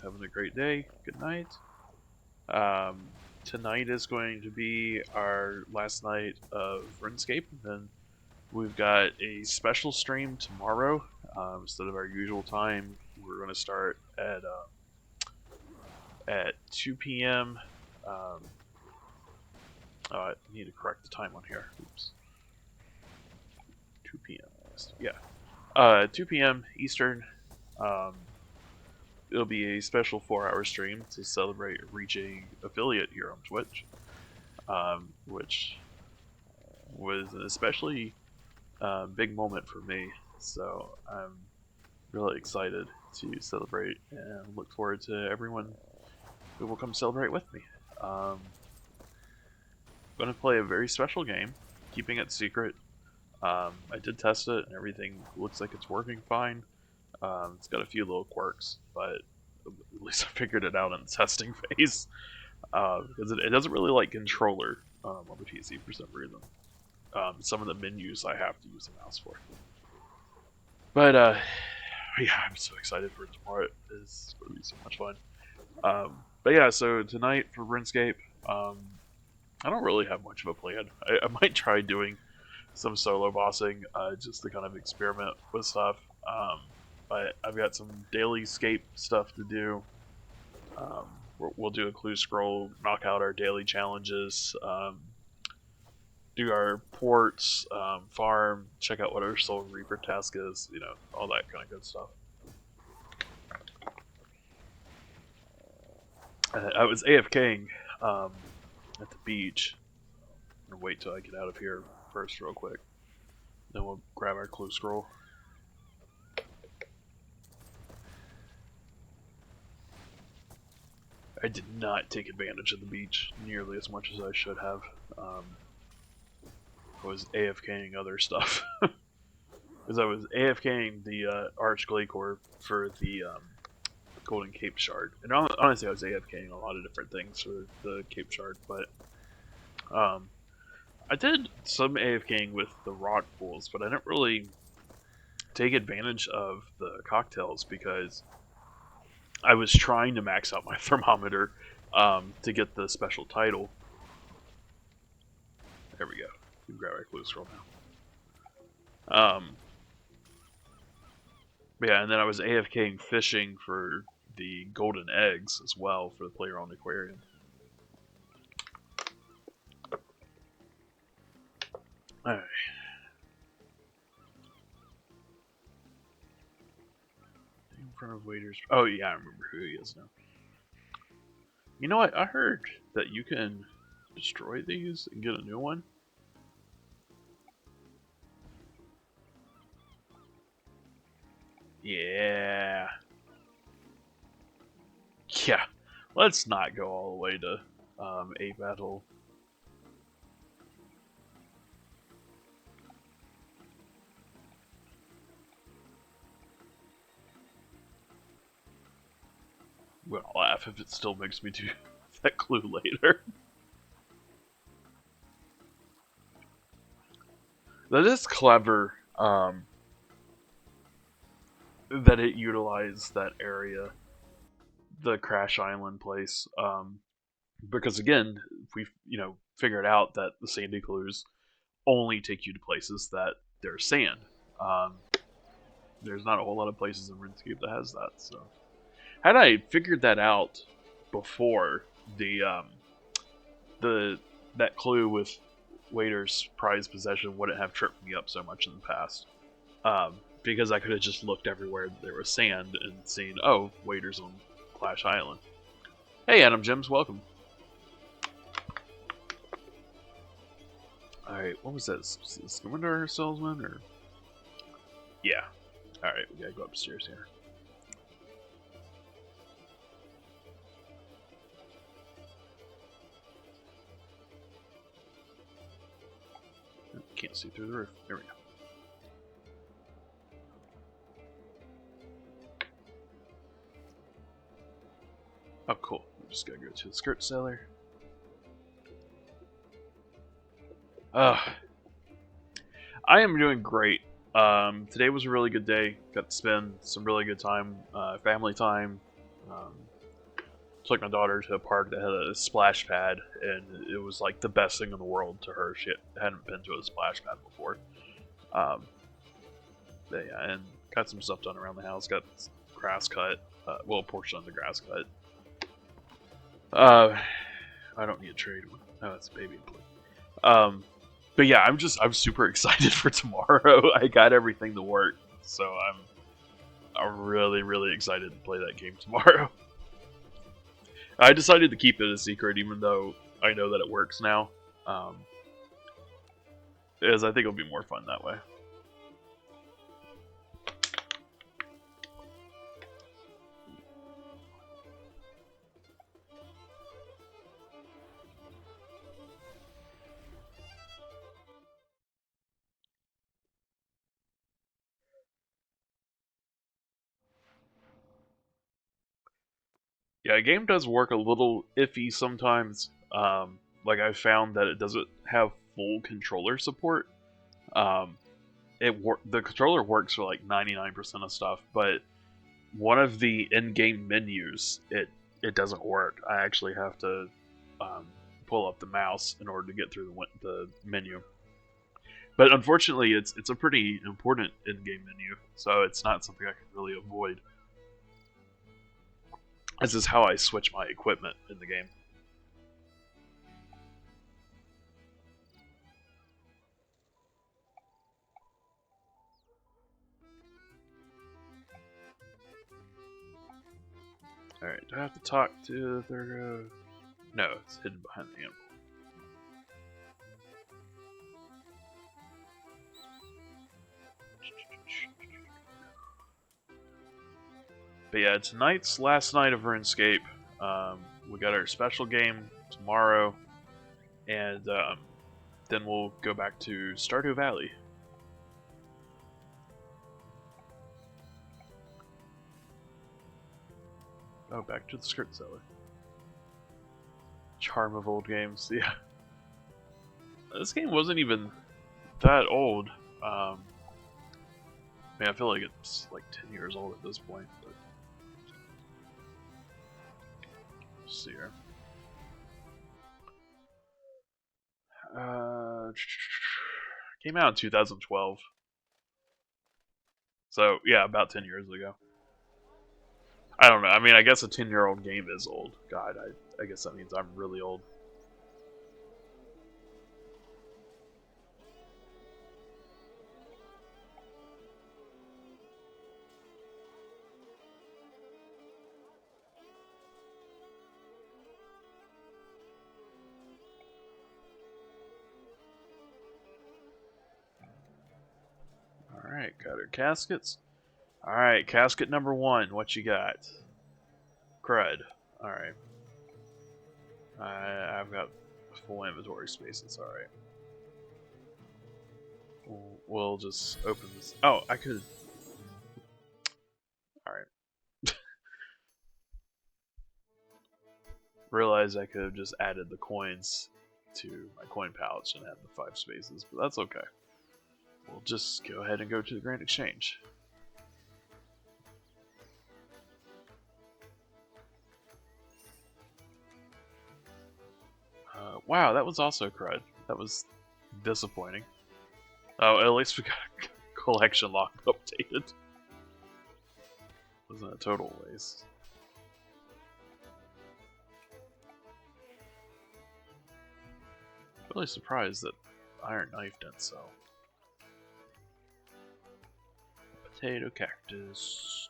having a great day. Good night. Um, Tonight is going to be our last night of Runescape, and then we've got a special stream tomorrow. Instead of our usual time, we're going to start at 2 p.m. Um, I need to correct the time on here. Oops. 2 p.m. Yeah. 2 p.m. Eastern. Um, it'll be a special 4-hour stream to celebrate reaching affiliate here on Twitch, which was an especially big moment for me. So I'm really excited to celebrate and look forward to everyone who will come celebrate with me. I'm going to play a very special game, keeping it secret. I did test it, and everything looks like it's working fine. It's got a few little quirks, but at least I figured it out in the testing phase. Because it doesn't really like controller on the PC for some reason. Some of the menus I have to use the mouse for. But yeah, I'm so excited for tomorrow. It's going to be so much fun. But yeah, so tonight for RuneScape, I don't really have much of a plan. I might try doing some solo bossing just to kind of experiment with stuff. But I've got some daily scape stuff to do. We'll do a clue scroll, knock out our daily challenges, do our ports, farm, check out what our Soul Reaper task is, all that kind of good stuff. I was AFKing at the beach. I'm gonna wait till I get out of here first real quick. Then we'll grab our clue scroll. I did not take advantage of the beach nearly as much as I should have. I was AFKing other stuff. Because I was AFKing the Archglade Core for the Golden Cape Shard. And honestly, I was AFKing a lot of different things for the Cape Shard, but I did some AFKing with the rock pools, but I didn't really take advantage of the cocktails because I was trying to max out my thermometer to get the special title. There we go. You can grab our clue scroll now. Yeah, and then I was AFKing fishing for the golden eggs as well for the player-owned aquarium. Alright. In front of waiters. Oh yeah, I remember who he is now. You know what? I heard that you can destroy these and get a new one. Yeah. Yeah. Let's not go all the way to a battle. I'm gonna laugh if it still makes me do that clue later. That is clever. That it utilized that area, the Crash Island place, because again, we figured out that the sandy clues only take you to places that there's sand. There's not a whole lot of places in RuneScape that has that. So, had I figured that out before that clue with Waiter's prized possession wouldn't have tripped me up so much in the past. Because I could have just looked everywhere that there was sand and seen, oh, Waiter's on Clash Island. Hey, Adam Gems, welcome. Alright, what was this? Was this Skywinder Salesman, or? Yeah. Alright, we gotta go upstairs here. Can't see through the roof. There we go. Oh, cool. We just gotta go to the skirt cellar. I am doing great. Today was a really good day. Got to spend some really good time, family time, took my daughter to a park that had a splash pad, and it was like the best thing in the world to her. She hadn't been to a splash pad before. But yeah, and got some stuff done around the house. Got grass cut. Well, a portion of the grass cut. I don't need a trade one. Oh, it's a baby blue. But yeah, I'm super excited for tomorrow. I got everything to work, so I'm really excited to play that game tomorrow. I decided to keep it a secret, even though I know that it works now. Because I think it'll be more fun that way. Yeah, a game does work a little iffy sometimes. Like I found that it doesn't have full controller support. Um, the controller works for like 99% of stuff, but one of the in-game menus it doesn't work. I actually have to pull up the mouse in order to get through the menu. But unfortunately, it's a pretty important in-game menu, so it's not something I can really avoid. This is how I switch my equipment in the game. Alright, do I have to talk to their... No, it's hidden behind the animal. But yeah, tonight's last night of RuneScape. We got our special game tomorrow, and then we'll go back to Stardew Valley. Oh, back to the script seller. Charm of old games, yeah. This game wasn't even that old. I mean, I feel like it's like 10 years old at this point. But... Let's see here. Came out in 2012. So, yeah, about 10 years ago. I don't know. I mean, I guess a 10-year-old game is old. God, I guess that means I'm really old. Alright, got our caskets. Alright, casket number 1. What you got? Crud. Alright. I've got full inventory space. It's alright. We'll just open this. Oh, I could. Alright. Realized I could have just added the coins to my coin pouch and had the 5 spaces, but that's okay. We'll just go ahead and go to the Grand Exchange. Wow, that was also crud. That was disappointing. Oh, at least we got a collection log updated. Wasn't a total waste. Really surprised that Iron Knife didn't sell. Potato cactus.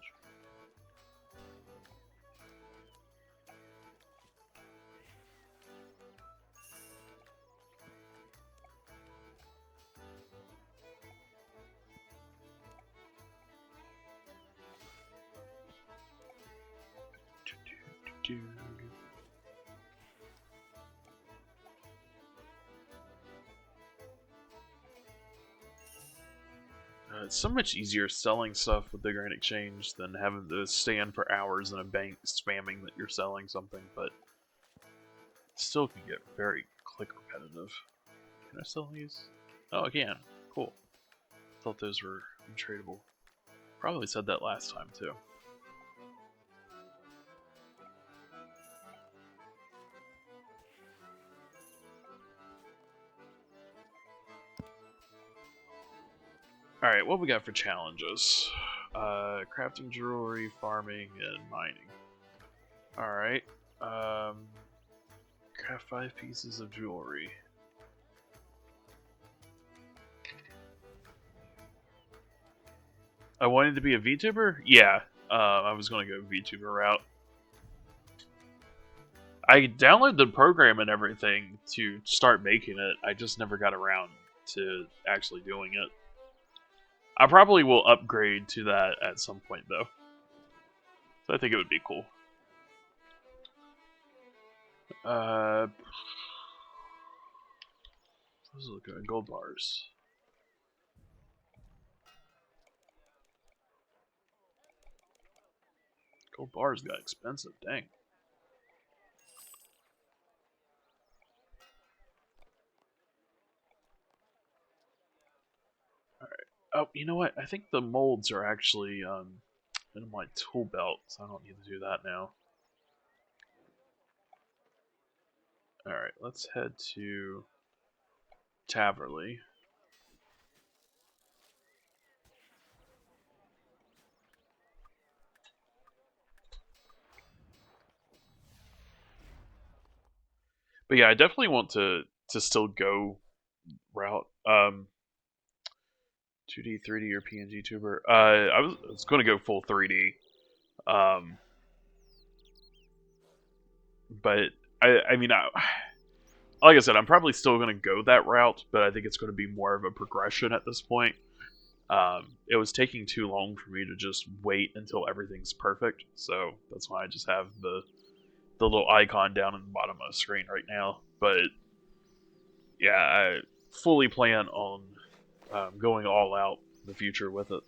It's so much easier selling stuff with the Grand Exchange than having to stand for hours in a bank spamming that you're selling something, but it still can get very click repetitive. Can I sell these? Oh, I can. Cool. Thought those were untradeable. Probably said that last time, too. Alright, what we got for challenges? Crafting jewelry, farming, and mining. Alright. Craft 5 pieces of jewelry. I wanted to be a VTuber? Yeah. I was going to go VTuber route. I downloaded the program and everything to start making it. I just never got around to actually doing it. I probably will upgrade to that at some point, though. So I think it would be cool. Let's look at gold bars. Gold bars got expensive, dang. Alright. Oh, you know what? I think the molds are actually in my tool belt, so I don't need to do that now. Alright, let's head to Taverley. But yeah, I definitely want to still go route 2D, 3D, or PNG tuber. I was going to go full 3D. But I mean, like I said, I'm probably still going to go that route, but I think it's going to be more of a progression at this point. It was taking too long for me to just wait until everything's perfect, so that's why I just have the little icon down in the bottom of the screen right now. But yeah, I fully plan on going all out in the future with it.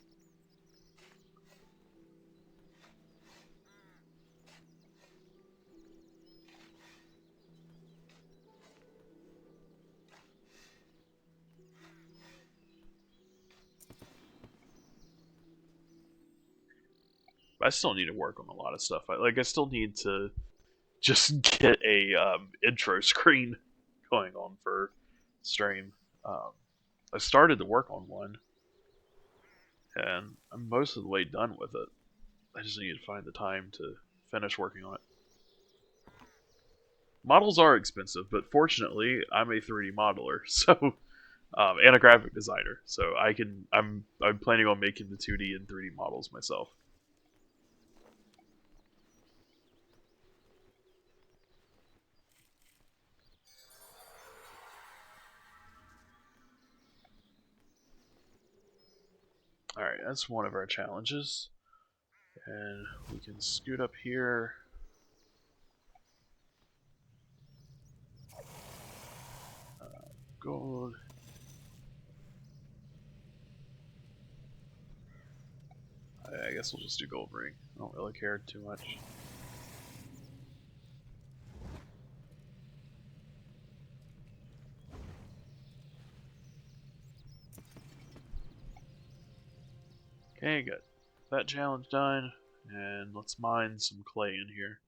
I still need to work on a lot of stuff. I still need to just get a intro screen going on for stream. I started to work on one, and I'm most of the way done with it. I just need to find the time to finish working on it. Models are expensive, but fortunately, I'm a 3D modeler, so and a graphic designer, so I'm planning on making the 2D and 3D models myself. Alright, that's one of our challenges. And we can scoot up here. Gold. I guess we'll just do gold ring. I don't really care too much. Okay, good. That challenge done, and let's mine some clay in here.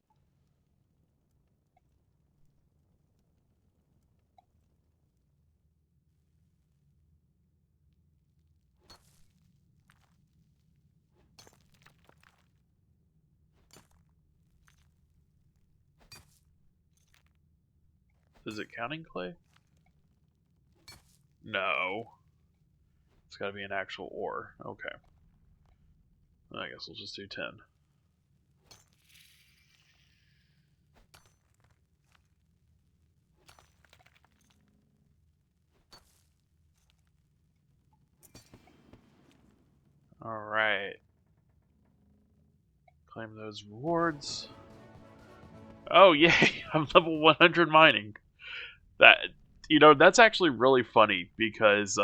Is it counting clay? No. It's gotta be an actual ore. Okay. I guess we'll just do 10. Alright. Claim those rewards. Oh, yay! I'm level 100 mining. That, that's actually really funny because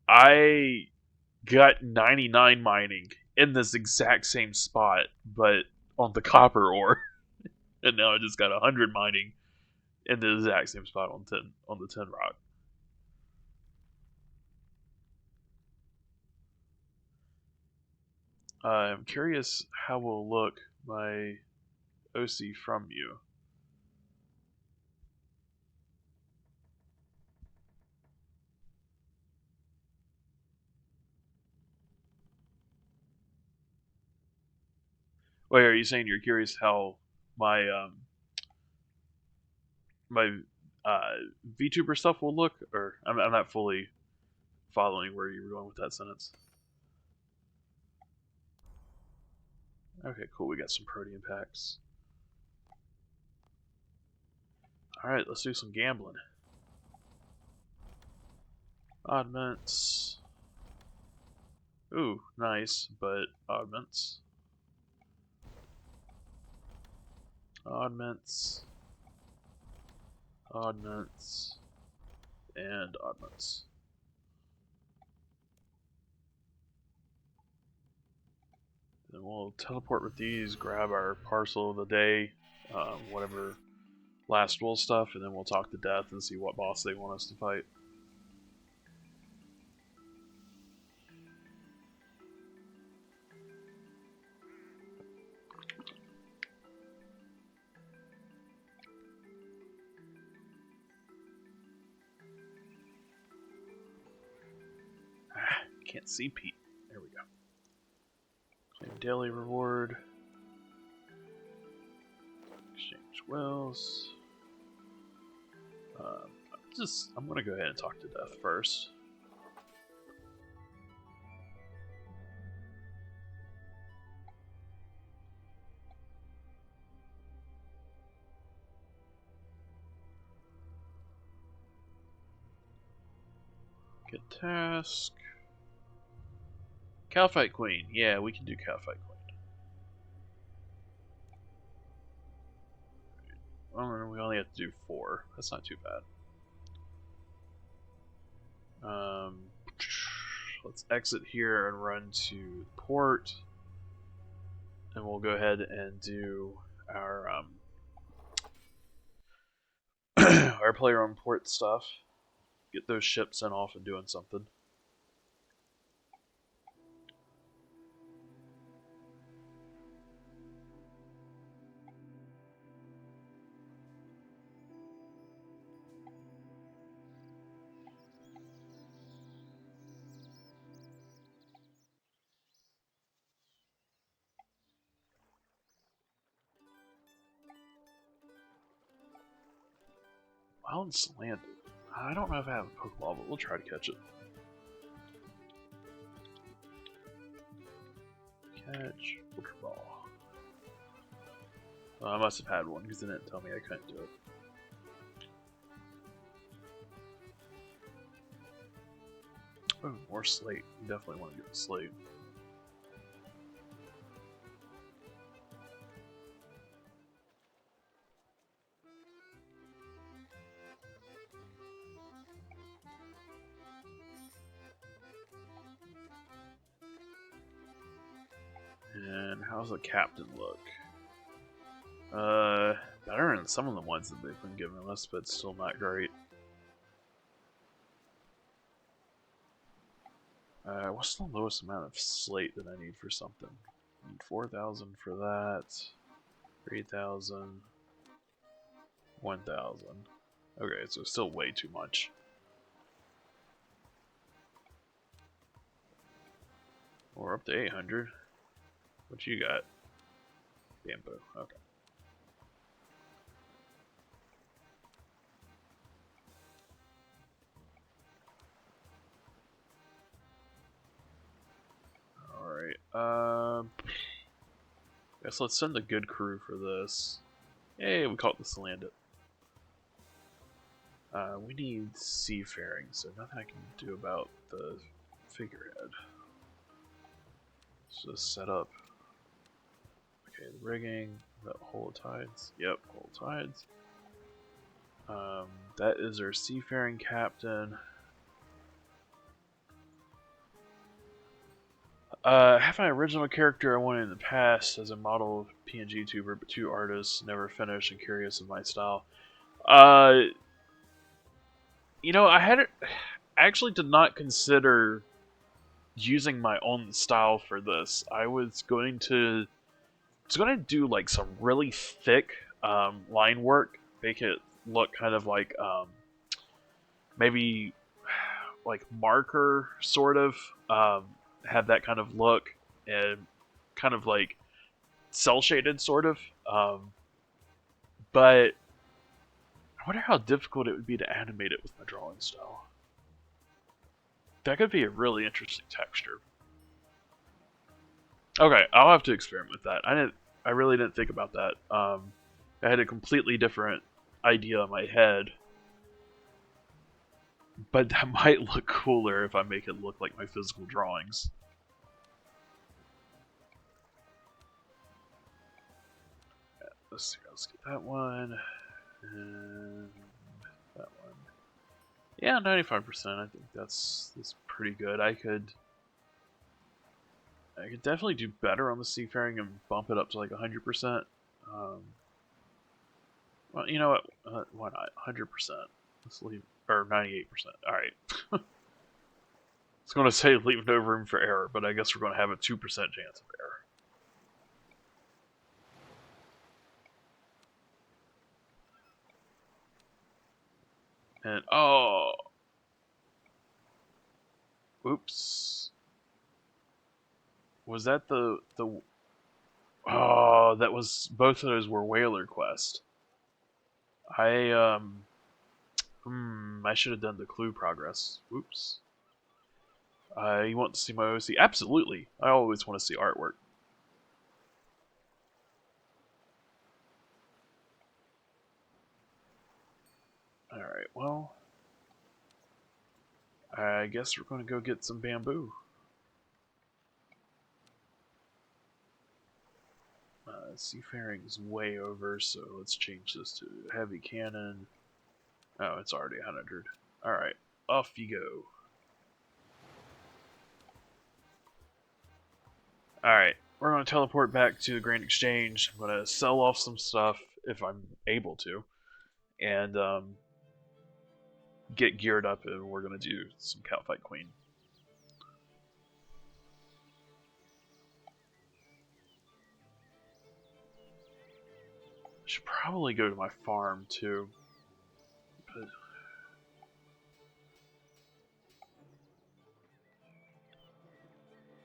I got 99 mining in this exact same spot, but on the copper ore, and now I just got 100 mining in the exact same spot on the tin rock. I'm curious how will look my OC from you. Wait, are you saying you're curious how my my VTuber stuff will look, or I'm not fully following where you were going with that sentence. Okay, cool. We got some protein packs. All right, let's do some gambling. Oddments. Ooh, nice, but oddments. Oddments. Oddments. And oddments. Then we'll teleport with these, grab our parcel of the day, whatever last duel stuff, and then we'll talk to Death and see what boss they want us to fight. Can't see Pete. There we go. Claim daily reward. Exchange wills. I'm gonna go ahead and talk to Death first. Get task. Cowfight Queen. Yeah, we can do Cowfight Queen. Well, we only have to do 4. That's not too bad. Let's exit here and run to port. And we'll go ahead and do our our player on port stuff. Get those ships sent off and doing something. Wild Slanted. I don't know if I have a Pokeball, but we'll try to catch it. Catch Pokeball. Well, I must have had one because it didn't tell me I couldn't do it. Oh, more Slate. You definitely want to get the Slate. And how's the captain look? Better than some of the ones that they've been giving us, but still not great. What's the lowest amount of slate that I need for something? I need 4,000 for that. 3,000. 1,000. Okay, so still way too much. We're up to 800. What you got? Bamboo. Okay. Alright, guess let's send a good crew for this. Hey, we caught the Salandit. We need seafaring, so nothing I can do about the figurehead. Let's just set up. Okay, the rigging, that Hole of Tides. Yep, Hole of Tides. That is our seafaring captain. I have my original character I wanted in the past as a model PNG tuber, but 2 artists, never finished and curious of my style. You know, I actually did not consider using my own style for this. I was going to do like some really thick line work, make it look kind of like maybe like marker sort of, have that kind of look, and kind of like cell shaded sort of. But I wonder how difficult it would be to animate it with my drawing style. That could be a really interesting texture. Okay, I'll have to experiment with that. I really didn't think about that. I had a completely different idea in my head, but that might look cooler if I make it look like my physical drawings. Let's see, let's get that one, and that one. Yeah, 95%. I think that's pretty good. I could definitely do better on the seafaring and bump it up to like 100%. Well, you know what? Why not 100%? Let's leave, or 98%. All right. I was going to say leave no room for error, but I guess we're going to have a 2% chance of error. And oh, oops. Was that the? Oh, that was, both of those were Whaler Quest. I should have done the clue progress. Oops. You want to see my OC? Absolutely. I always want to see artwork. Alright, well, I guess we're going to go get some bamboo. Seafaring's way over, so let's change this to heavy cannon. Oh, it's already 100. Alright, off you go. Alright, we're going to teleport back to the Grand Exchange. I'm going to sell off some stuff, if I'm able to, and get geared up, and we're going to do some Catfight Queen. Should probably go to my farm too. But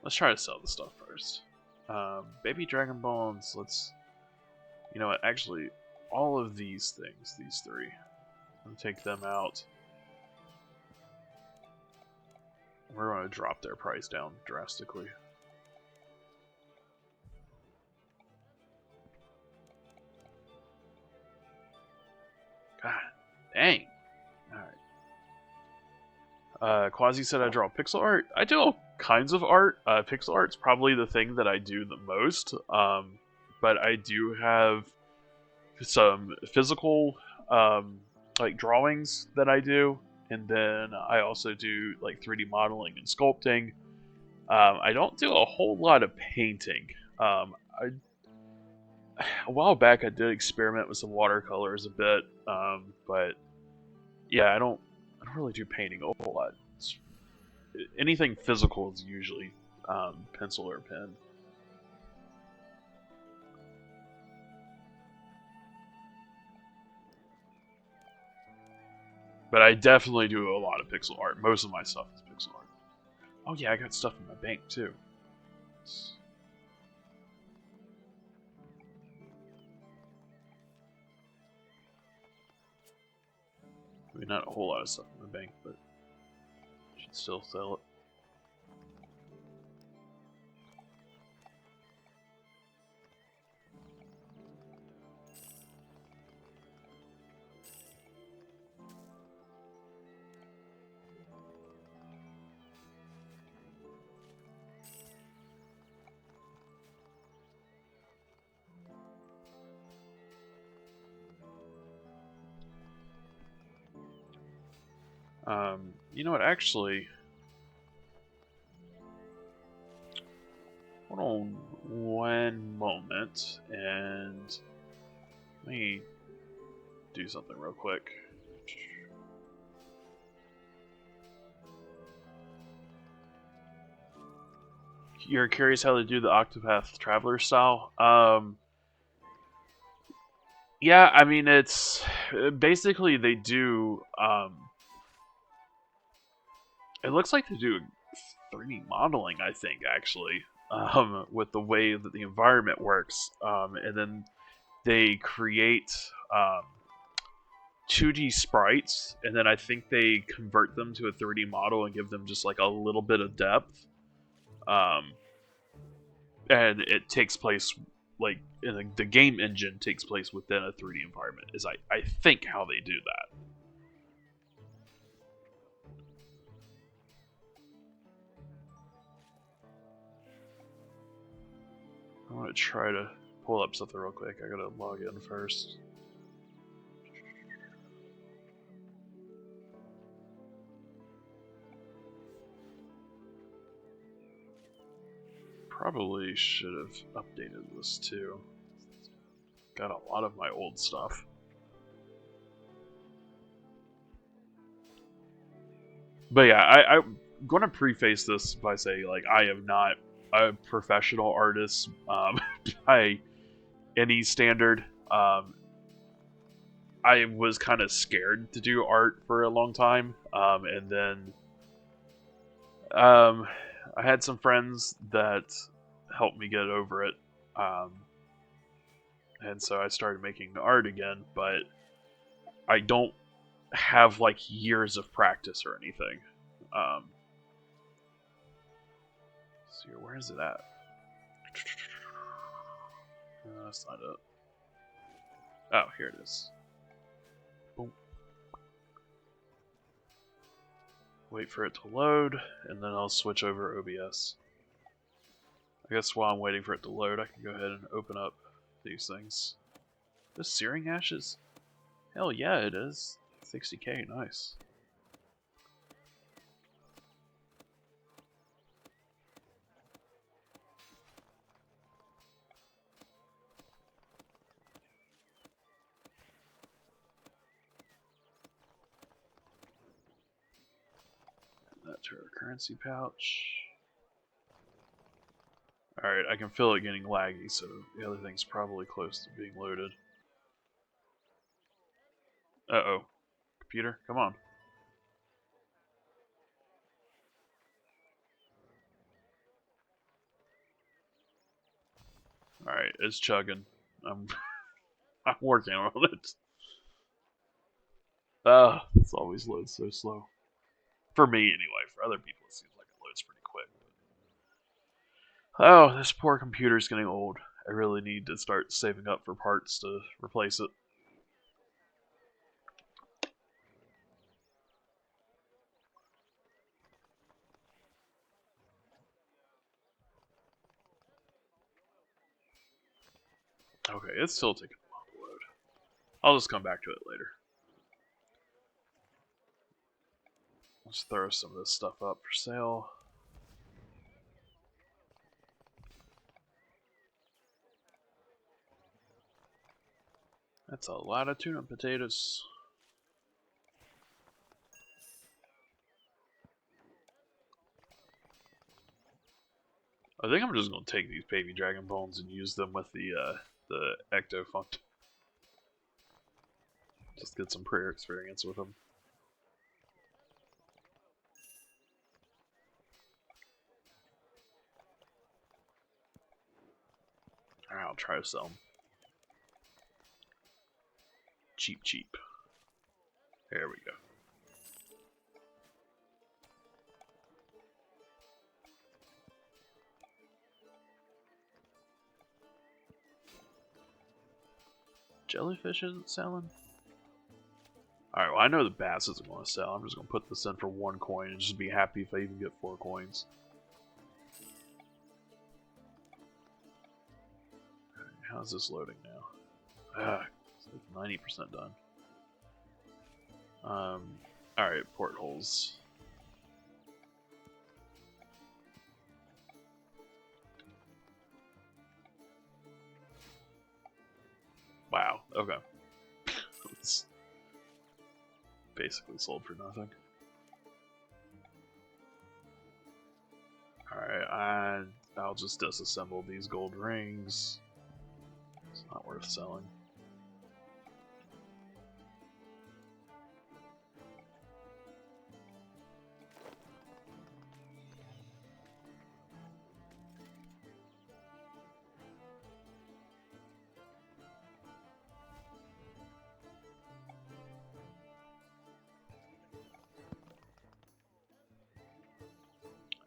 let's try to sell the stuff first. Baby Dragon Bones, let's... You know what, actually, all of these things, these three, I'm gonna take them out. We're going to drop their price down drastically. God dang. Alright. Quasi said I draw pixel art. I do all kinds of art. Pixel art's probably the thing that I do the most. But I do have some physical like drawings that I do. And then I also do like 3D modeling and sculpting. I don't do a whole lot of painting. A while back I did experiment with some watercolors a bit, but yeah, I don't really do painting a whole lot. Anything physical is usually pencil or pen. But I definitely do a lot of pixel art. Most of my stuff is pixel art. Oh yeah, I got stuff in my bank too. I mean, not a whole lot of stuff in the bank, but I should still sell it. You know what, actually... Hold on one moment, and let me do something real quick. You're curious how to do the Octopath Traveler style? Yeah, I mean, it's... Basically, they do... it looks like they do 3D modeling, I think, actually. with the way that the environment works, and then they create 2D sprites, and then I think they convert them to a 3D model and give them just like a little bit of depth. And it takes place like in the game engine takes place within a 3D environment. Is I think how they do that. I want to try to pull up something real quick. I gotta log in first. Probably should have updated this too. Got a lot of my old stuff. But yeah, I'm going to preface this by saying, like, I am not a professional artist by any standard. I was kind of scared to do art for a long time, and then I had some friends that helped me get over it, and so I started making art again. But I don't have like years of practice or anything. So where is it at? No, that's not it. Oh, here it is. Boom. Wait for it to load, and then I'll switch over OBS. I guess while I'm waiting for it to load, I can go ahead and open up these things. This Searing Ashes? Hell yeah, it is. 60k, nice. That to our currency pouch. Alright, I can feel it getting laggy, so the other thing's probably close to being loaded. Uh-oh. Computer, come on. Alright, it's chugging. I'm working on it. It's always loads so slow. For me, anyway. For other people, it seems like it loads pretty quick. Oh, this poor computer's getting old. I really need to start saving up for parts to replace it. Okay, it's still taking a while to load. I'll just come back to it later. Let's throw some of this stuff up for sale. That's a lot of tuna potatoes. I think I'm just gonna take these baby dragon bones and use them with the ecto font. Just get some prayer experience with them. Alright, I'll try to sell them. Cheap, cheap. There we go. Jellyfish isn't selling? Alright, well I know the bass isn't going to sell. I'm just going to put this in for 1 coin and just be happy if I even get 4 coins. How's this loading now? It's like 90% done. Alright, portholes. Wow, okay. It's basically sold for nothing. Alright, I'll just disassemble these gold rings. It's not worth selling.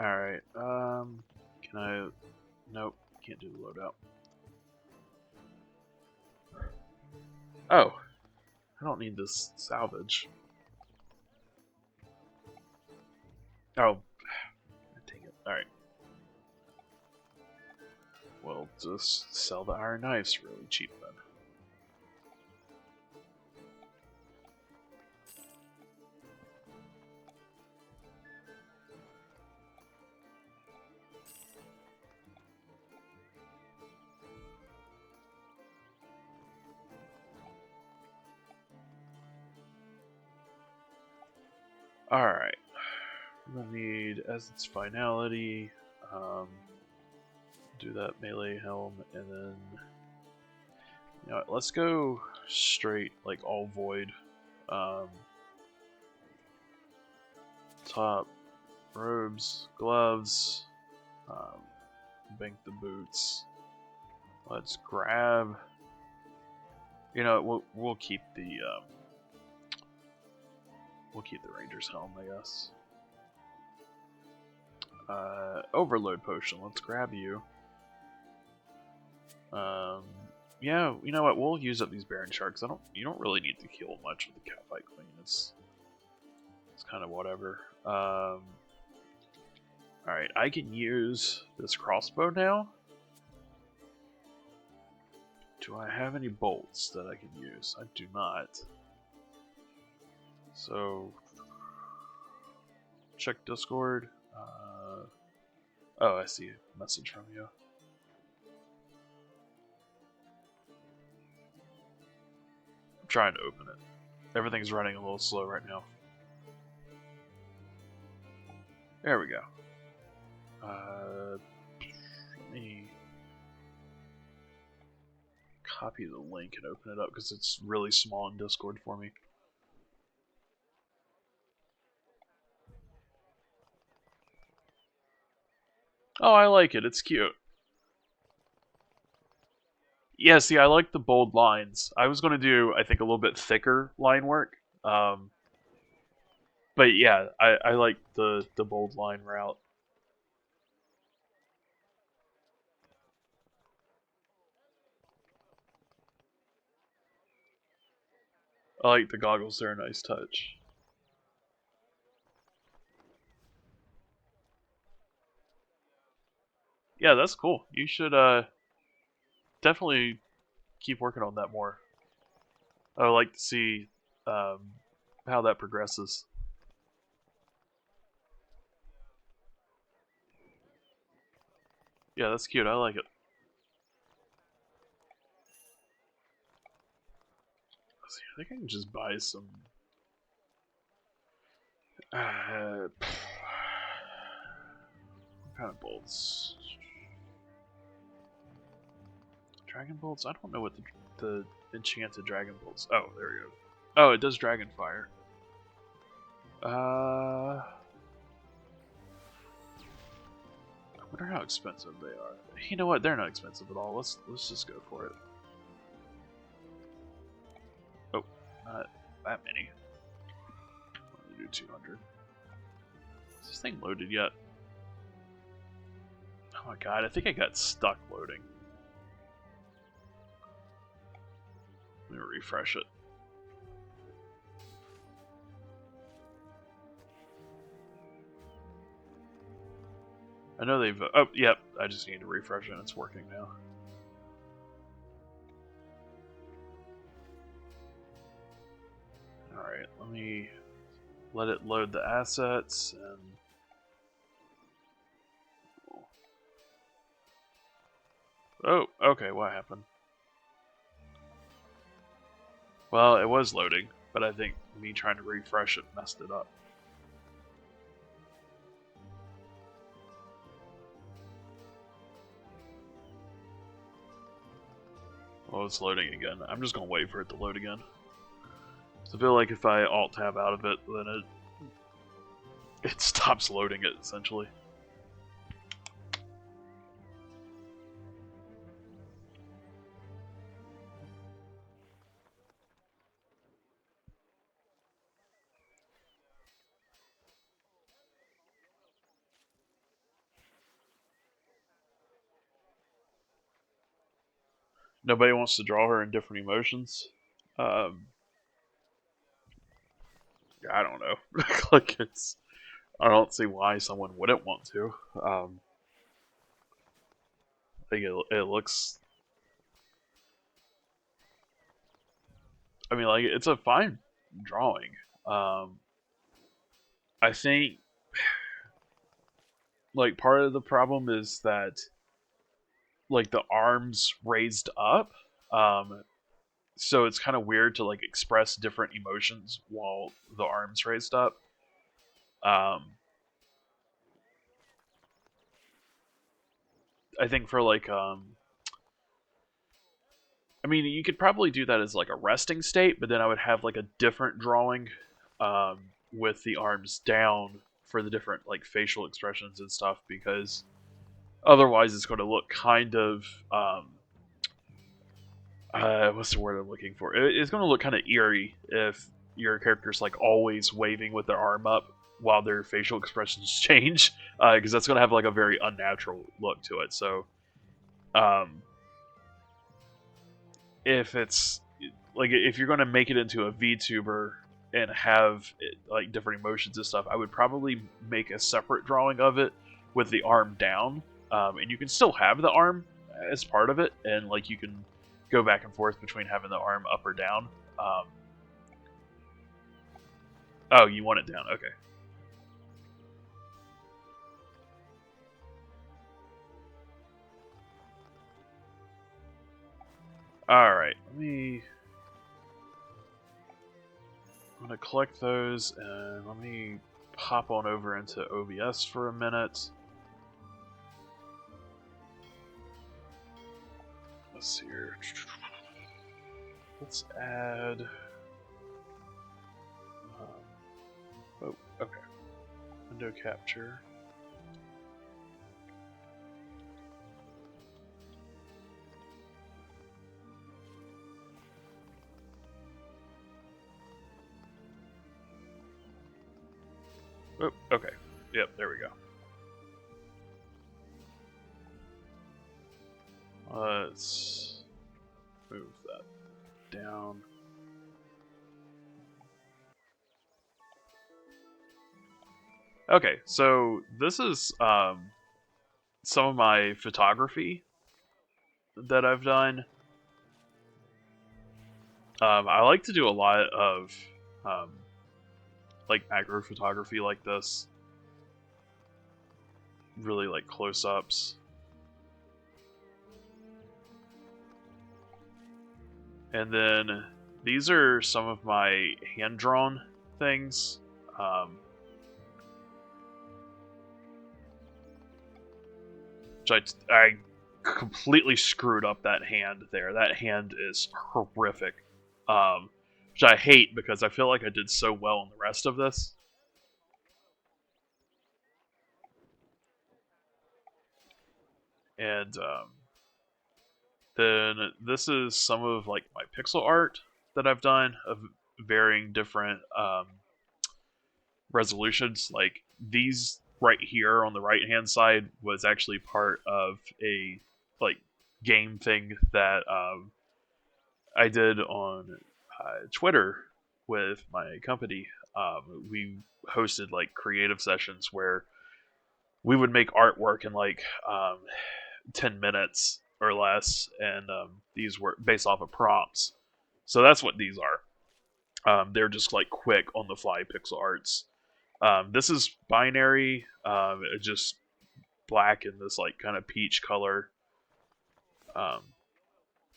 Alright, can I... Nope, can't do the loadout. Oh, I don't need this salvage. Oh, dang it. Alright. We'll just sell the iron knives really cheap then. Alright. I'm gonna need, as its finality, do that melee helm, and then... You know what, let's go straight, like, all void. Top, robes, gloves, bank the boots. Let's grab... You know, we'll keep the, we'll keep the Ranger's helm, I guess. Overload potion. Let's grab you. Yeah, you know what? We'll use up these Baron Sharks. You don't really need to kill much with the Catfight Queen. It's kind of whatever. All right, I can use this crossbow now. Do I have any bolts that I can use? I do not. So, check Discord. Oh, I see a message from you. I'm trying to open it. Everything's running a little slow right now. There we go. Let me copy the link and open it up because it's really small in Discord for me. Oh, I like it. It's cute. Yeah, see, I like the bold lines. I was going to do, I think, a little bit thicker line work. But yeah, I like the bold line route. I like the goggles. They're a nice touch. Yeah, that's cool. You should definitely keep working on that more. I would like to see how that progresses. Yeah, that's cute. I like it. Let's see, I think I can just buy some. What kind of bolts? Dragon bolts? I don't know what the enchanted dragon bolts. Oh, there we go. Oh, it does dragon fire. I wonder how expensive they are. You know what? They're not expensive at all. Let's just go for it. Oh, not that many. I'm gonna do 200. Is this thing loaded yet? Oh my god, I think I got stuck loading. Let me refresh it. I know they've... Oh, yep. I just need to refresh it and it's working now. Alright, let me let it load the assets and... Oh, okay, what happened? Well, it was loading, but I think me trying to refresh it messed it up. Well, it's loading again. I'm just gonna wait for it to load again. So I feel like if I alt-tab out of it, then it stops loading it, essentially. Nobody wants to draw her in different emotions. Um, I don't know. Like it's, I don't see why someone wouldn't want to. I think it looks. I mean, like it's a fine drawing. Um, I think like part of the problem is that like the arms raised up. Um, so it's kind of weird to like express different emotions while the arms raised up. Um, I think for like I mean, you could probably do that as like a resting state, but then I would have like a different drawing with the arms down for the different like facial expressions and stuff because otherwise it's going to look kind of what's the word I'm looking for? It's going to look kind of eerie if your character's like always waving with their arm up while their facial expressions change, because that's going to have like a very unnatural look to it. So, um, if it's like if you're going to make it into a VTuber and have like different emotions and stuff, I would probably make a separate drawing of it with the arm down, and you can still have the arm as part of it, and like you can go back and forth between having the arm up or down. Um, oh, you want it down? Okay. All right. I'm gonna collect those and let me pop on over into OBS for a minute. Let's see here. Let's add. Oh, okay. Window capture. Oh, okay. Yep, there we go. Let's move that down. Okay, so this is some of my photography that I've done. I like to do a lot of um, like macro photography like this, really like close-ups. And then these are some of my hand-drawn things. Which I completely screwed up that hand there. That hand is horrific. Which I hate because I feel like I did so well in the rest of this. And then this is some of like my pixel art that I've done of varying different resolutions. Like these right here on the right hand side was actually part of a like game thing that I did on Twitter with my company. We hosted like creative sessions where we would make artwork in like 10 minutes or less, and these were based off of prompts. So that's what these are. They're just like quick on the fly pixel arts. This is binary, just black and this like kind of peach color. Um,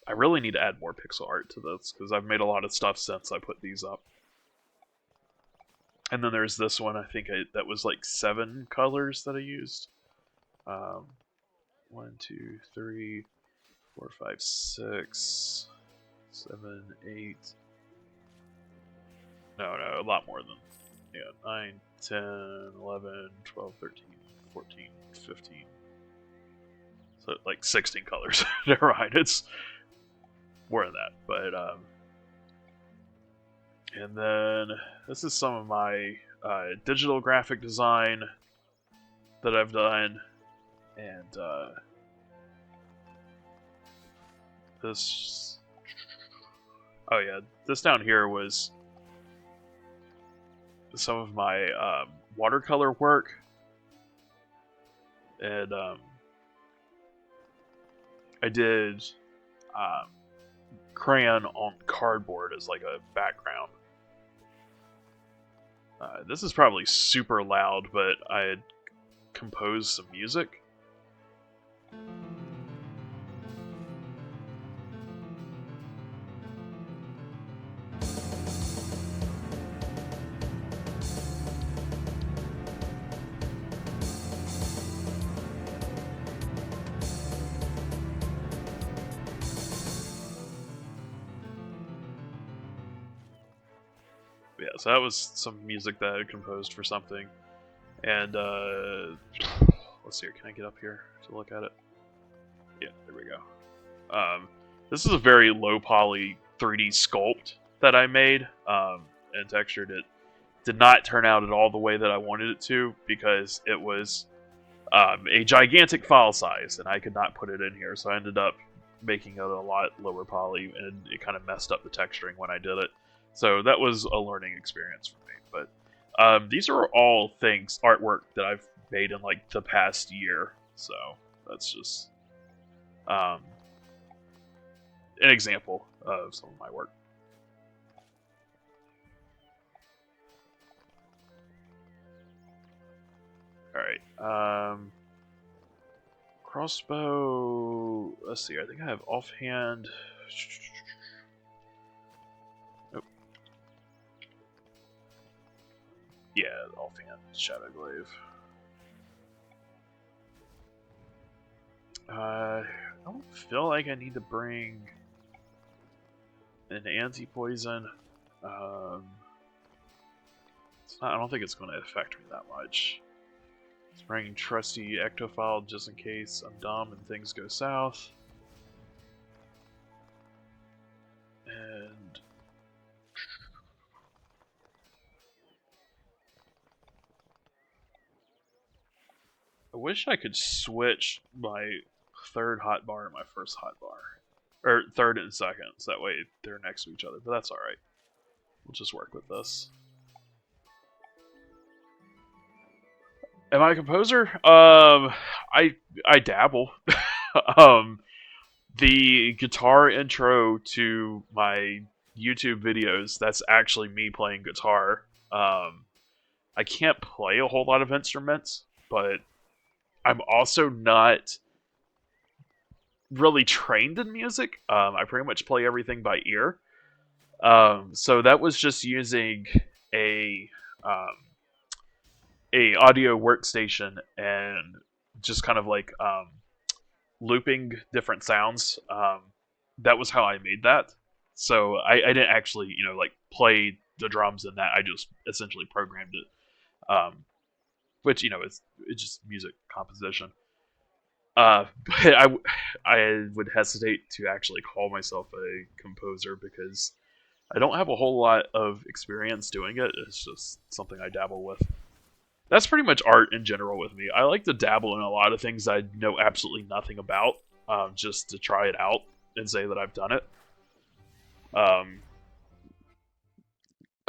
I really need to add more pixel art to this because I've made a lot of stuff since I put these up. And then there's this one. I think that was like 7 colors that I used. 1, 2, 3, 4, 5, 6, 7, 8. No, a lot more than 9, 10, 11, 12, 13, 14, 15. So like 16 colors. Never mind, it's more than that. But and then this is some of my digital graphic design that I've done, and this. Oh yeah, this down here was some of my watercolor work, and I did crayon on cardboard as like a background. This is probably super loud, but I had composed some music. Yeah, so that was some music that I had composed for something. And, let's see here, can I get up here to look at it? Yeah, there we go. This is a very low poly 3D sculpt that I made, and textured it. Did not turn out at all the way that I wanted it to, because it was a gigantic file size, and I could not put it in here, so I ended up making it a lot lower poly, and it kind of messed up the texturing when I did it. So that was a learning experience for me. But these are all things, artwork that I've made in like the past year. So that's just an example of some of my work. Alright. Crossbow. Let's see, I think I have offhand. Yeah, offhand Shadow Glaive. I don't feel like I need to bring an anti-poison. I don't think it's going to affect me that much. Let's bring trusty Ectophile just in case I'm dumb and things go south. And I wish I could switch my third hotbar and my first hotbar. Or third and second, so that way they're next to each other, but that's alright. We'll just work with this. Am I a composer? I dabble. The guitar intro to my YouTube videos, that's actually me playing guitar. I can't play a whole lot of instruments, but I'm also not really trained in music. I pretty much play everything by ear. So that was just using a audio workstation and just kind of like looping different sounds. That was how I made that. So I didn't actually, like play the drums in that. I just essentially programmed it. Which, it's just music composition. But I would hesitate to actually call myself a composer because I don't have a whole lot of experience doing it. It's just something I dabble with. That's pretty much art in general with me. I like to dabble in a lot of things I know absolutely nothing about, just to try it out and say that I've done it.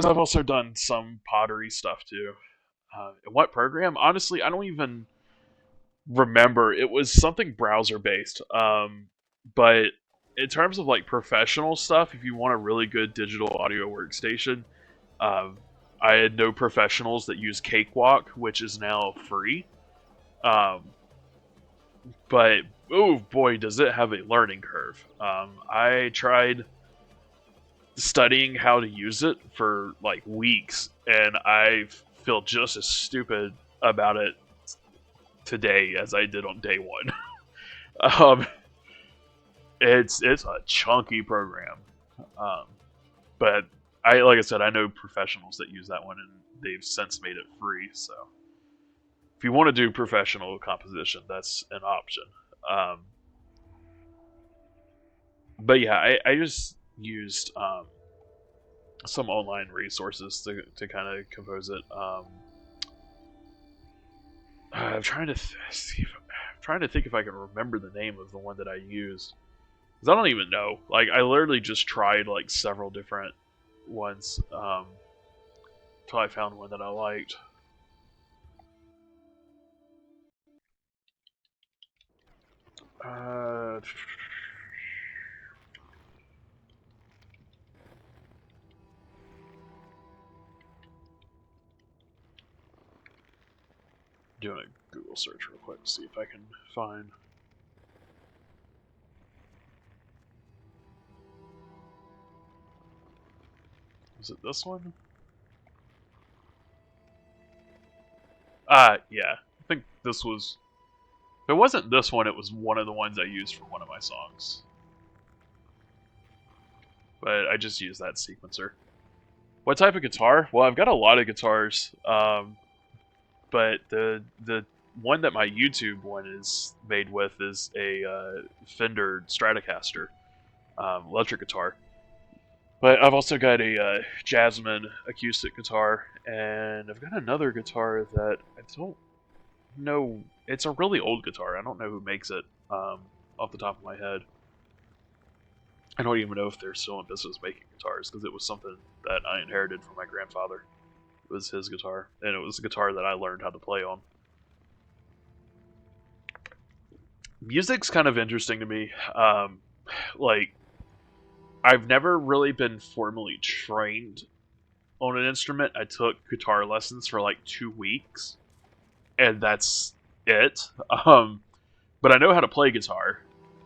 I've also done some pottery stuff too. In what program? Honestly, I don't even remember. It was something browser based. But in terms of like professional stuff, if you want a really good digital audio workstation, I had no professionals that use Cakewalk, which is now free. But oh boy, does it have a learning curve. I tried studying how to use it for like weeks, and I feel just as stupid about it today as I did on day one. It's a chunky program, but like I said, I know professionals that use that one, and they've since made it free. So if you want to do professional composition, that's an option. But yeah, I just used some online resources to kind of compose it. I'm trying to think if I can remember the name of the one that I used. Because I don't even know. Like, I literally just tried, like, several different ones, until I found one that I liked. Doing a Google search real quick to see if I can find. Is it this one? Yeah. I think this was. If it wasn't this one, it was one of the ones I used for one of my songs. But I just used that sequencer. What type of guitar? Well, I've got a lot of guitars, but the one that my YouTube one is made with is a Fender Stratocaster electric guitar. But I've also got a Jasmine acoustic guitar, and I've got another guitar that I don't know. It's a really old guitar. I don't know who makes it off the top of my head. I don't even know if they're still in business making guitars, because it was something that I inherited from my grandfather. It was his guitar, and it was a guitar that I learned how to play on. Music's kind of interesting to me. Like, I've never really been formally trained on an instrument. I took guitar lessons for like 2 weeks, and that's it. But I know how to play guitar.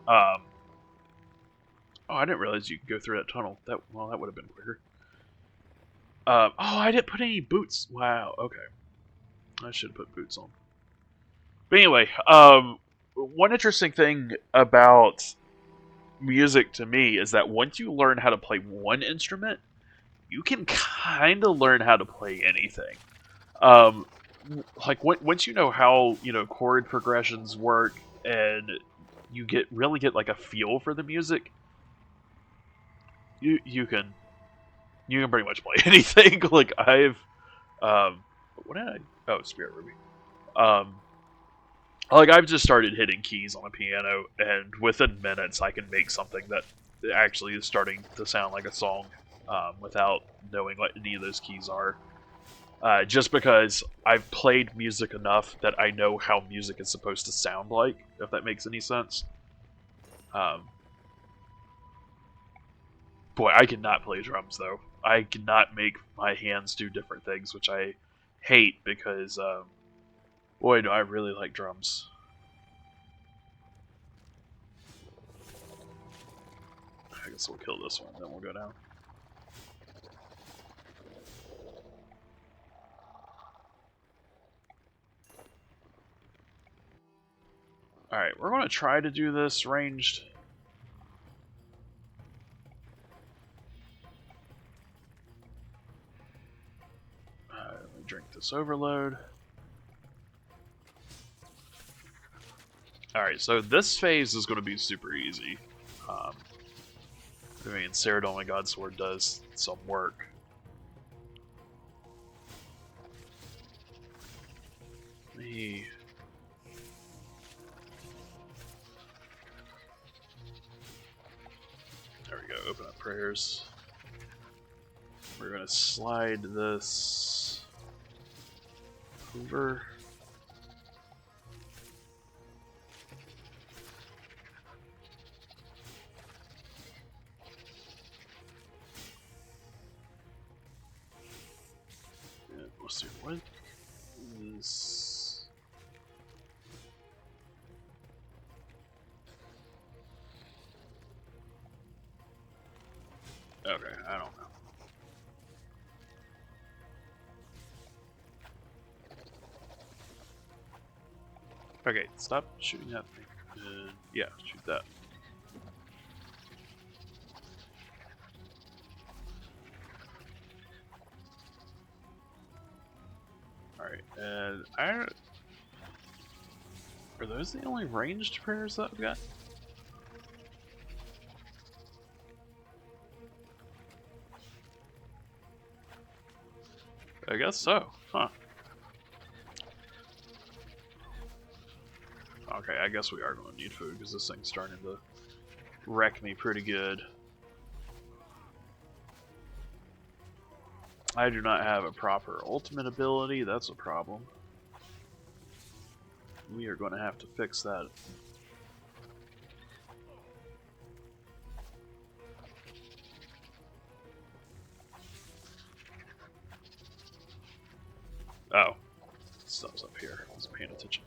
Oh, I didn't realize you could go through that tunnel. That would have been quicker. Oh, I didn't put any boots. Wow. Okay, I should have put boots on. But anyway, one interesting thing about music to me is that once you learn how to play one instrument, you can kind of learn how to play anything. Um, like once you know how chord progressions work, and you really get like a feel for the music, you can pretty much play anything. Like I've what did I? Oh, Spirit Ruby. Like I've just started hitting keys on a piano, and within minutes I can make something that actually is starting to sound like a song, without knowing what any of those keys are. Just because I've played music enough that I know how music is supposed to sound like, if that makes any sense. Boy, I cannot play drums though. I cannot make my hands do different things, which I hate because, boy, do I really like drums. I guess we'll kill this one, then we'll go down. Alright, we're going to try to do this ranged. Let me drink this overload. Alright, so this phase is going to be super easy. I mean, Ceradan, my Godsword, does some work. Me. There we go, open up prayers. We're going to slide this over. And let's see, what is... Okay, I don't know. Okay, stop shooting that thing. Yeah, shoot that. Alright, and are those the only ranged prayers that I've got? I guess so. Huh. Okay, I guess we are going to need food because this thing's starting to wreck me pretty good. I do not have a proper ultimate ability, that's a problem. We are going to have to fix that. Oh. Stuff's up here. I wasn't paying attention.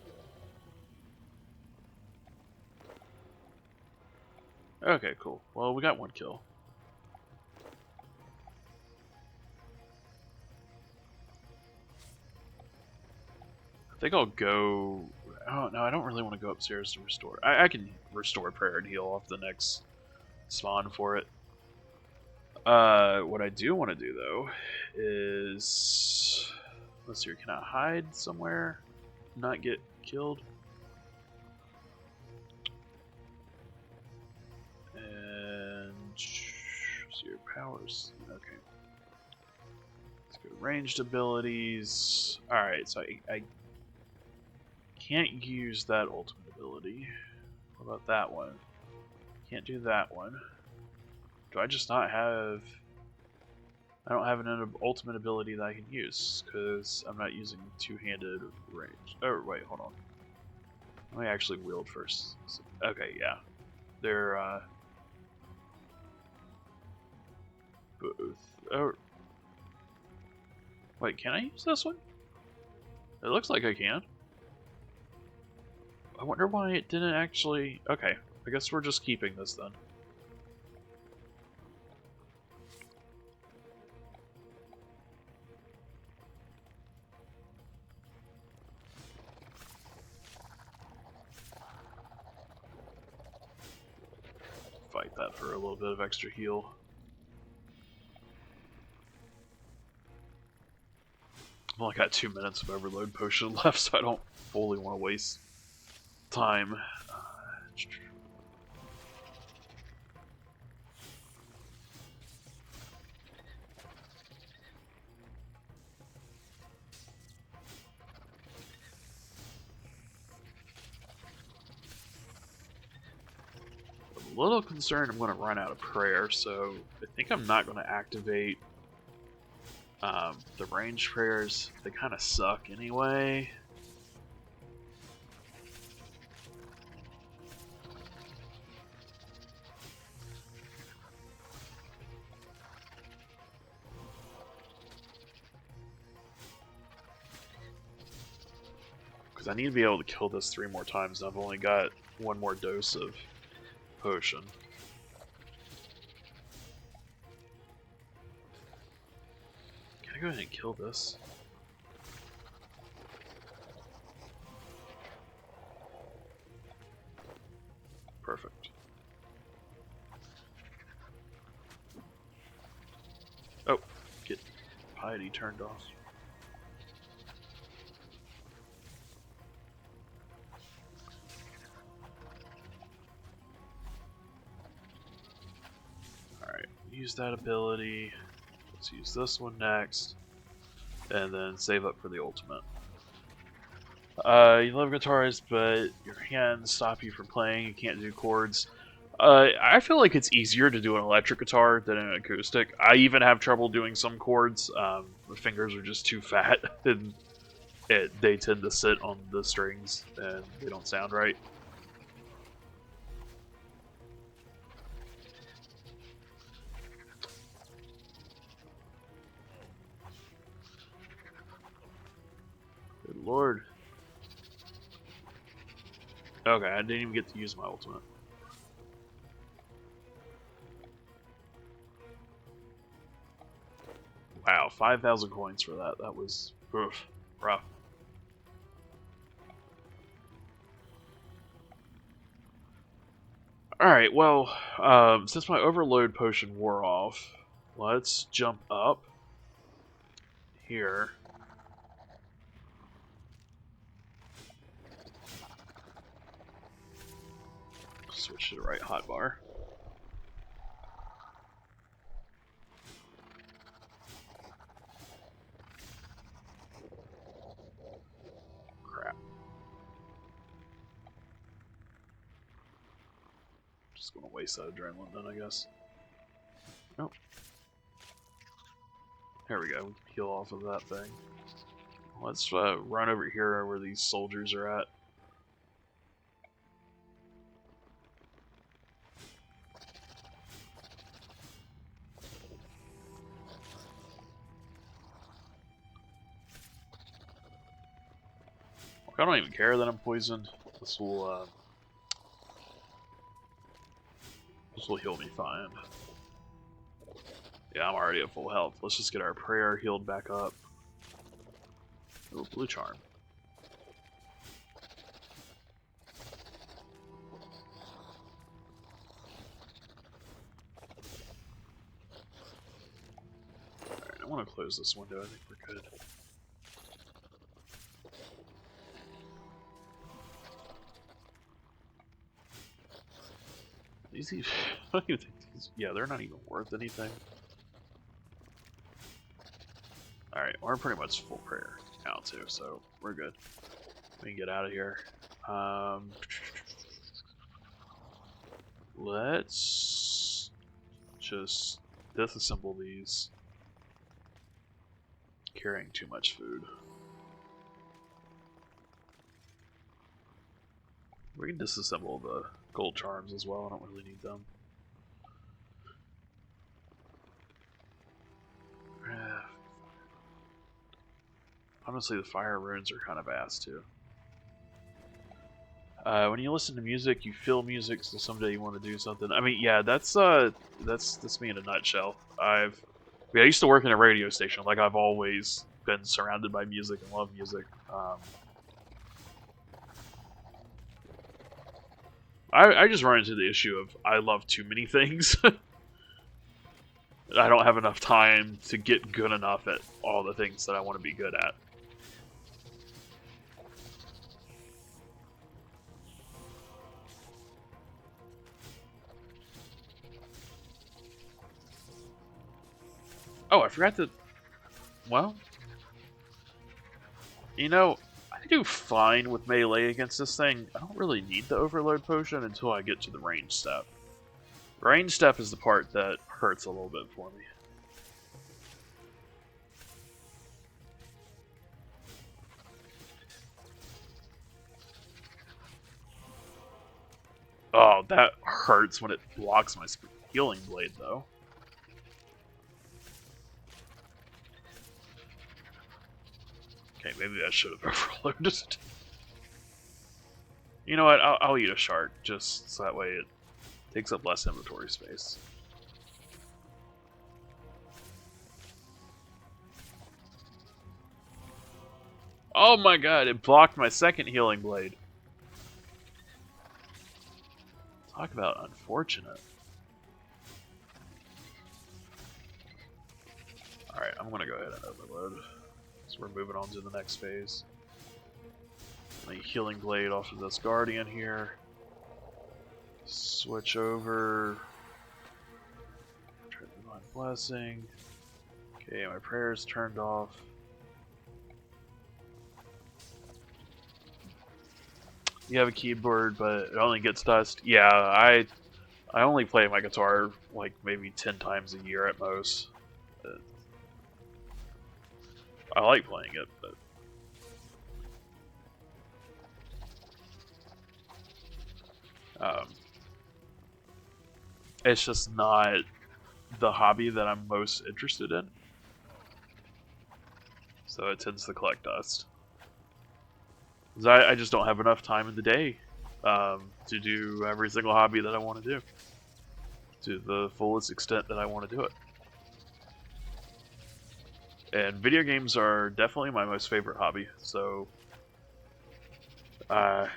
Okay, cool. Well, we got one kill. I think I'll go... Oh, no, I don't really want to go upstairs to restore. I can restore prayer and heal off the next spawn for it. What I do want to do, though, is... Let's see, can I hide somewhere? Not get killed? And... So your powers... Okay. Let's go to ranged abilities. Alright, so I can't use that ultimate ability. What about that one? Can't do that one. Do I just not have... I don't have an ultimate ability that I can use, because I'm not using two-handed range. Oh, wait, hold on. Let me actually wield first. Okay, yeah. They're, both... Oh... Wait, can I use this one? It looks like I can. I wonder why it didn't actually... Okay, I guess we're just keeping this then. Fight that for a little bit of extra heal. I've only got 2 minutes of overload potion left, so I don't fully want to waste time. I'm a little concerned I'm going to run out of prayer, so I think I'm not going to activate the range prayers. They kind of suck anyway. Because I need to be able to kill this 3 more times, and I've only got 1 more dose of potion. Can I go ahead and kill this? Perfect. Oh, get piety turned off. Alright, use that ability. Let's use this one next. And then save up for the ultimate. You love guitars, but your hands stop you from playing. You can't do chords. I feel like it's easier to do an electric guitar than an acoustic. I even have trouble doing some chords. My fingers are just too fat, and they tend to sit on the strings, and they don't sound right. Good lord. Okay, I didn't even get to use my ultimate. Wow, 5,000 coins for that. That was rough. Alright, well, since my overload potion wore off, let's jump up here. Switch to the right hotbar. Just gonna waste that adrenaline then, I guess. Nope. There we go. We can heal off of that thing. Let's run over here where these soldiers are at. I don't even care that I'm poisoned. This will heal me fine. Yeah, I'm already at full health. Let's just get our prayer healed back up. Ooh, blue charm. Alright, I want to close this window. I think we're good. These, I don't even think these, yeah, they're not even worth anything. Alright, we're pretty much full prayer now too, so we're good. We can get out of here. Let's just disassemble these. Carrying too much food. We can disassemble the gold charms as well. I don't really need them. Honestly, the fire runes are kind of ass too. When you listen to music, you feel music, so someday you want to do something. I mean, yeah, that's me in a nutshell. I used to work in a radio station. Like, I've always been surrounded by music and love music. I just run into the issue of I love too many things. I don't have enough time to get good enough at all the things that I want to be good at. Oh, I forgot to... Well... You know, I do fine with melee against this thing. I don't really need the overload potion until I get to the range step. Range step is the part that hurts a little bit for me. Oh, that hurts when it blocks my healing blade, though. Okay, maybe I should have overloaded. You know what? I'll eat a shard, just so that way it takes up less inventory space. Oh my god, it blocked my second healing blade. Talk about unfortunate. Alright, I'm gonna go ahead and overload. So we're moving on to the next phase. The healing blade off of this guardian here. Switch over. Try Divine Blessing. Okay, my prayer is turned off. You have a keyboard, but it only gets dust. Yeah, I only play my guitar like maybe 10 times a year at most. I like playing it, but it's just not the hobby that I'm most interested in. So it tends to collect dust. I just don't have enough time in the day to do every single hobby that I want to do to the fullest extent that I want to do it. And video games are definitely my most favorite hobby, so I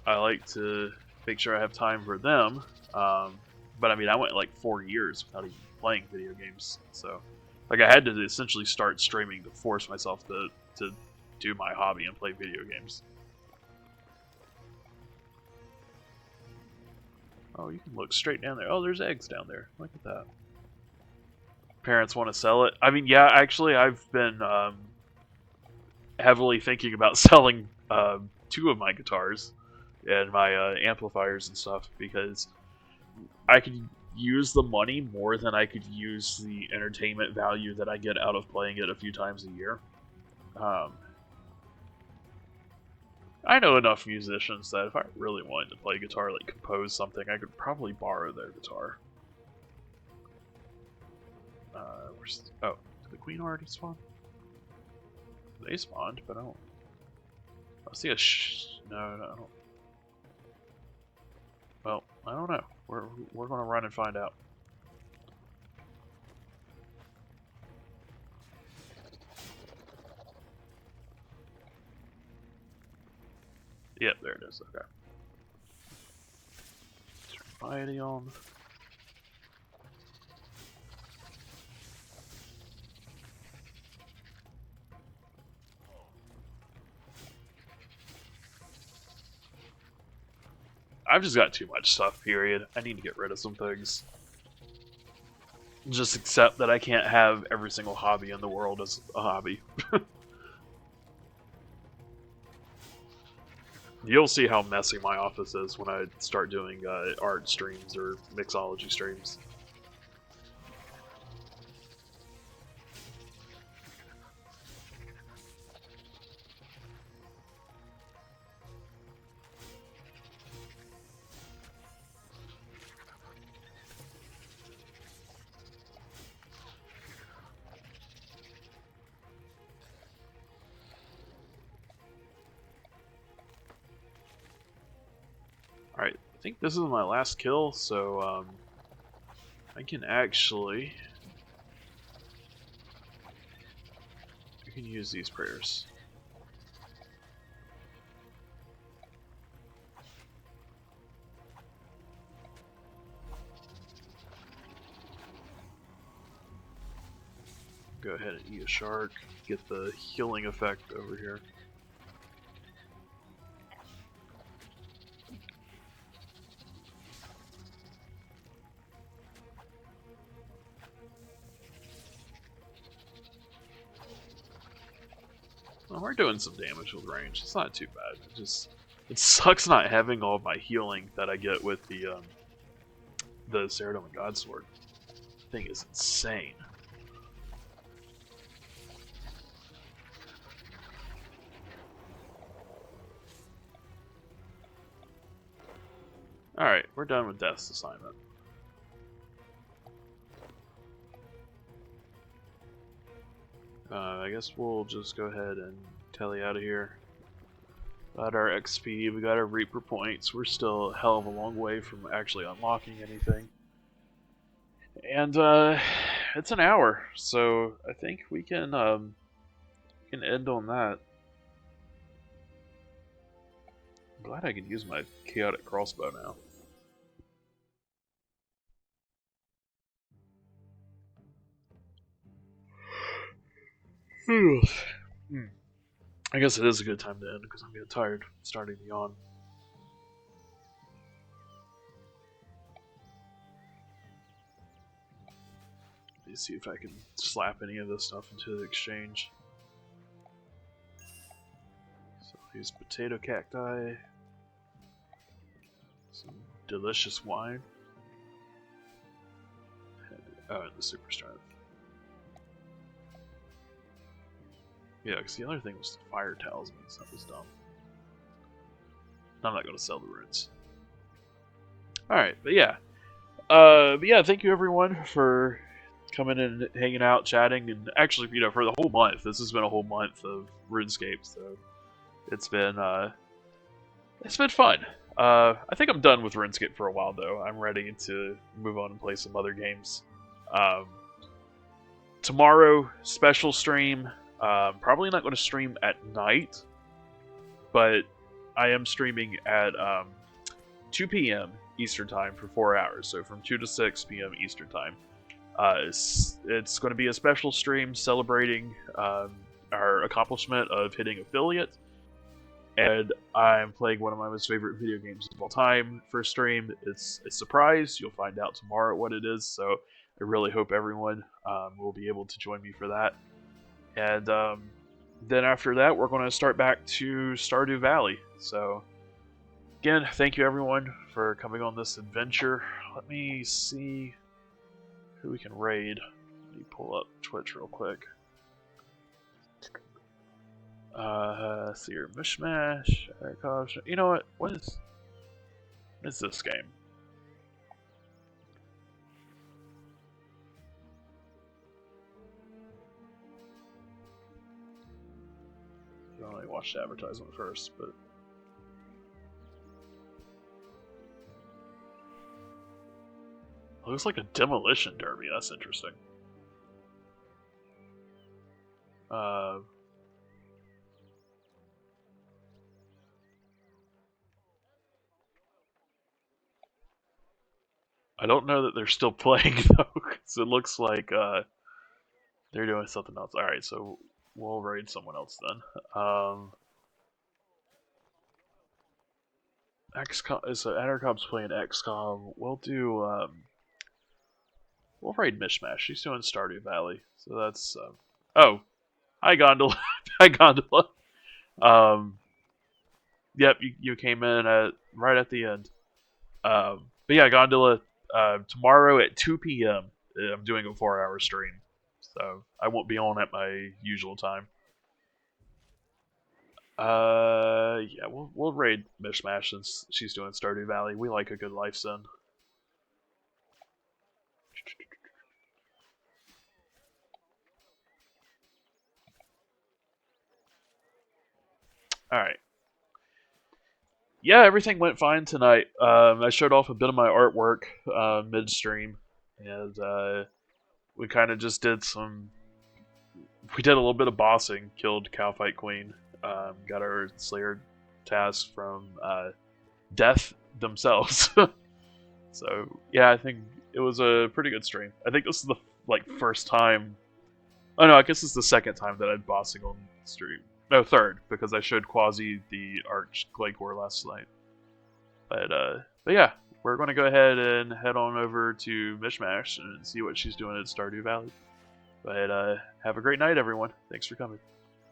like to make sure I have time for them. But I mean, I went like 4 years without even playing video games, so like I had to essentially start streaming to force myself to do my hobby and play video games. Oh, you can look straight down there. Oh, there's eggs down there. Look at that. Parents want to sell it. I mean, yeah, actually, I've been heavily thinking about selling 2 of my guitars and my amplifiers and stuff, because I could use the money more than I could use the entertainment value that I get out of playing it a few times a year. I know enough musicians that if I really wanted to play guitar, like compose something, I could probably borrow their guitar. Oh, did the queen already spawn? They spawned, but I don't. I see a no, I don't. Well, I don't know. We're gonna run and find out. Yep, there it is. Okay. Turn piety on. I've just got too much stuff, period. I need to get rid of some things. Just accept that I can't have every single hobby in the world as a hobby. You'll see how messy my office is when I start doing art streams or mixology streams. Alright, I think this is my last kill, so I can actually... I can use these prayers. Go ahead and eat a shark, get the healing effect over here. Well, we're doing some damage with range. It's not too bad. It sucks not having all of my healing that I get with the Ceridon Godsword. Thing is insane. Alright, we're done with Death's assignment. I guess we'll just go ahead and tally out of here. Got our XP, we got our Reaper points. We're still a hell of a long way from actually unlocking anything. And it's an hour, so I think we can end on that. I'm glad I can use my chaotic crossbow now. I guess it is a good time to end because I'm getting tired, starting to yawn. Let me see if I can slap any of this stuff into the exchange. So use potato cacti, some delicious wine, and the super strength. Yeah, because the other thing was the fire talismans. That was dumb. I'm not going to sell the runes. Alright, but yeah. Thank you everyone for coming and hanging out, chatting, and actually, for the whole month. This has been a whole month of RuneScape, so it's been fun. I think I'm done with RuneScape for a while, though. I'm ready to move on and play some other games. Tomorrow, special stream. Probably not going to stream at night, but I am streaming at 2 p.m. Eastern Time for 4 hours, so from 2 to 6 p.m. Eastern Time. It's going to be a special stream celebrating our accomplishment of hitting affiliate, and I'm playing one of my most favorite video games of all time for stream. It's a surprise. You'll find out tomorrow what it is, so I really hope everyone will be able to join me for that. And then after that, we're going to start back to Stardew Valley. So Again, thank you everyone for coming on this adventure. Let me see who we can raid. Let me pull up Twitch real quick. See your Mishmash, Erikosh. You know what? What is this game? I only watched the advertisement first, but it looks like a demolition derby. That's interesting. I don't know that they're still playing though, because it looks like they're doing something else. All right, so we'll raid someone else then. XCOM. So Entercom's playing XCOM. We'll raid Mishmash. She's doing Stardew Valley, so that's. Oh, hi Gondola. Hi Gondola. Yep, you came in right at the end. But yeah, Gondola. Tomorrow at 2 p.m. I'm doing a 4-hour stream, so I won't be on at my usual time. Yeah, we'll raid Mishmash since she's doing Stardew Valley. We like a good life sim. All right. Yeah, everything went fine tonight. I showed off a bit of my artwork midstream, and we kind of just did some. We did a little bit of bossing, killed Cowfight Queen, got our Slayer task from Death themselves. So yeah, I think it was a pretty good stream. I think this is the first time. Oh no, I guess it's the second time that I'm bossing on stream. No, third, because I showed Quasi the Arch Glaycore last night. But yeah, we're going to go ahead and head on over to Mishmash and see what she's doing at Stardew Valley. But have a great night, everyone. Thanks for coming.